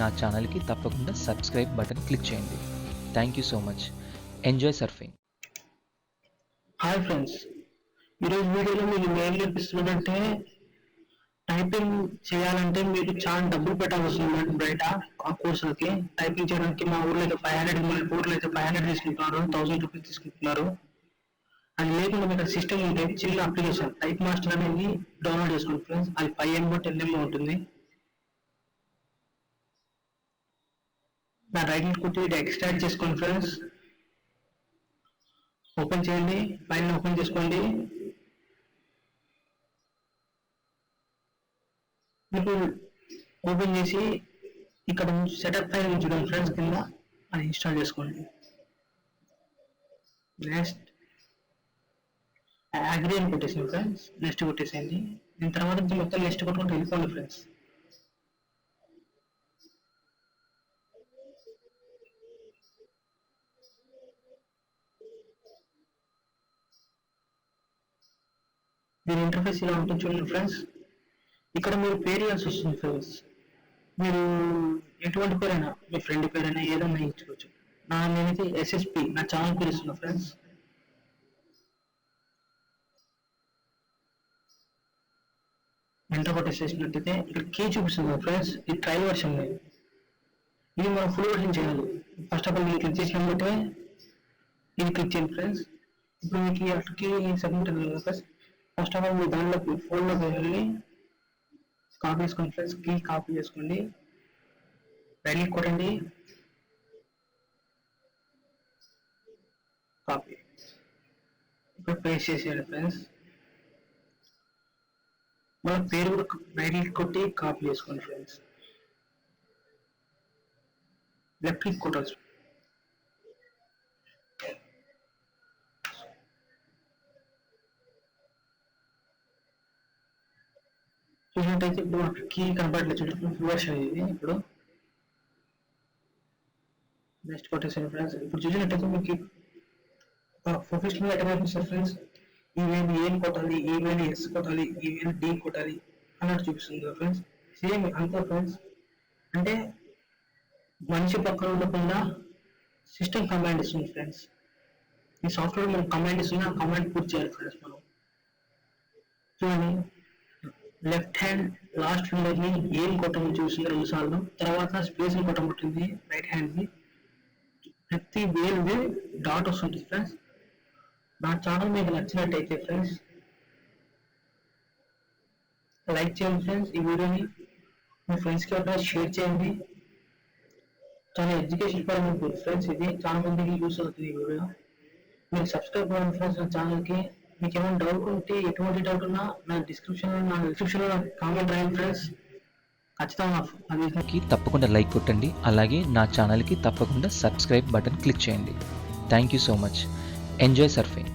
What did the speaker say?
నా ఛానల్కి తప్పకుండా సబ్స్క్రైబ్ బటన్ క్లిక్ చేయండి. Thank you so much. Enjoy surfing. Hi friends, ఈరోజు వీడియోలో మీకు మెయిన్ కనిపిస్తున్నదంటే టైపింగ్ చేయాలంటే మీరు చాలా డబ్బులు పెట్టాల్సి వస్తుంది బయట ఆ కోర్సులకి. టైపింగ్ చేయడానికి మా ఊర్లో అయితే 500, మన ఊర్లో అయితే 500 తీసుకుంటున్నారు, 1000 రూపీస్ తీసుకుంటున్నారు. అది లేకుండా మీకు సిస్టమ్ ఉంటే చిన్న అప్లికేషన్ టైప్ మాస్టర్ అనేది డౌన్లోడ్ చేసుకోండి ఫ్రెండ్స్. అది 5 MB 10 MB ఉంటుంది. నా రైట్ కొట్టి ఇది ఎక్స్ట్రాక్ట్ చేసుకోండి ఫ్రెండ్స్. ఓపెన్ చేయండి, ఫైల్ ఓపెన్ చేసుకోండి. మీకు ఓపెన్ చేసి ఇక్కడ సెటప్ ఫైల్ చూడండి ఫ్రెండ్స్, కింద అది ఇన్స్టాల్ చేసుకోండి. నెక్స్ట్ అగ్రీ అని కొట్టేసింది ఫ్రెండ్స్, నెక్స్ట్ కొట్టేసేయండి. దీని తర్వాత మొత్తం నెక్స్ట్ కొట్టుకుంటూ వెళ్ళిపోండి ఫ్రెండ్స్. దీని ఇంటర్ఫేస్ ఇలా ఉంటుంది చూడండి ఫ్రెండ్స్. ఇక్కడ మీరు పేరు ఇవ్వాల్సి వస్తుంది ఫ్రెండ్స్. మీరు ఎటువంటి పేరైనా, మీ ఫ్రెండ్ పేరైనా ఏదైనా ఇచ్చుకోవచ్చు. నేనైతే SSP నా ఛానల్ పేరు ఇస్తున్నా ఫ్రెండ్స్. ఎంటర్ కొట్టేసేసినట్టయితే ఇక్కడ కీ చూపిస్తుంది ఫ్రెండ్స్. ఇది ట్రయల్ వర్షన్. ఇది మనం ఫుల్ వర్షన్ చేయాలి. ఫస్ట్ ఆఫ్ ఆల్ మీరు క్లిక్ చేసినట్టే ఇది క్లిక్ చేయండి ఫ్రెండ్స్. ఇప్పుడు మీకు అక్కడికి సబ్మిట్ అవ్వాలి ఫ్రెండ్స్. ఫస్ట్ ఆఫ్ ఆల్ మీరు దానిలో ఫోన్లోకి వెళ్ళి కాపీ చేసుకోండి ఫ్రెండ్స్. కీ కాపీ చేసుకోండి, రైట్ కొట్టండి, కాపీ. ఇప్పుడు పేస్ట్ చేసేయాలి ఫ్రెండ్స్. మన పేరు కూడా రైట్ కొట్టి కాపీ చేసుకోండి ఫ్రెండ్స్. లెఫ్ట్ క్లిక్ కొట్టచ్చు. చూసినట్టయితే ఇప్పుడు కీ కనపడలేదు చూడండి, ఫుల్ వర్షన్ ఇది. ఇప్పుడు నెక్స్ట్ కొట్టేసాను ఫ్రెండ్స్. ఇప్పుడు చూసినట్టయితే మీకు ప్రొఫెషనల్ అటెండ్ ఫ్రెండ్స్. ఈమెయిల్ ఏం కొట్టాలి, ఈమెయిల్ ఎస్ కొట్టాలి, ఈమెయిల్ డి కొట్టాలి అన్నట్టు చూపిస్తుంది కదా ఫ్రెండ్స్. సేమ్ అంతే ఫ్రెండ్స్. అంటే మనిషి పక్కన ఉండకుండా సిస్టమ్ కమాండ్ ఇస్తుంది ఫ్రెండ్స్. ఈ సాఫ్ట్వేర్ మనం కమాండ్ ఇస్తున్నా ఆ కమాండ్ పూర్తి చేయాలి ఫ్రెండ్స్. మనం చూడండి, లెఫ్ట్ హ్యాండ్ లాస్ట్ ఫింగర్ ని ఏం కొట్టమని చూసింది 2 సార్లు, తర్వాత స్పేస్ ని కొట్టమంటుంది రైట్ హ్యాండ్ ని. ప్రతి వేలు డాట్ వస్తుంది ఫ్రెండ్స్. నా ఛానల్ మీకు నచ్చినట్టయితే ఫ్రెండ్స్ లైక్ చేయండి ఫ్రెండ్స్. ఈ వీడియోని మీ ఫ్రెండ్స్కి ఎవరైనా షేర్ చేయండి. చాలా ఎడ్యుకేషన్ పరంగా ఉంటుంది ఫ్రెండ్స్. ఇది చాలా మందికి యూస్ అవుతుంది ఈ వీడియో. మీరు సబ్స్క్రైబ్ అవ్వండి ఫ్రెండ్స్ నా ఛానల్కి. మీకు ఏమైనా డౌట్ ఉంటే, ఎటువంటి డౌట్ ఉన్నా నా డిస్క్రిప్షన్లో కామెంట్ రాయండి ఫ్రెండ్స్. ఖచ్చితంగా అది తప్పకుండా లైక్ కొట్టండి. అలాగే నా ఛానల్కి తప్పకుండా సబ్స్క్రైబ్ బటన్ క్లిక్ చేయండి. Thank you so much. Enjoy surfing.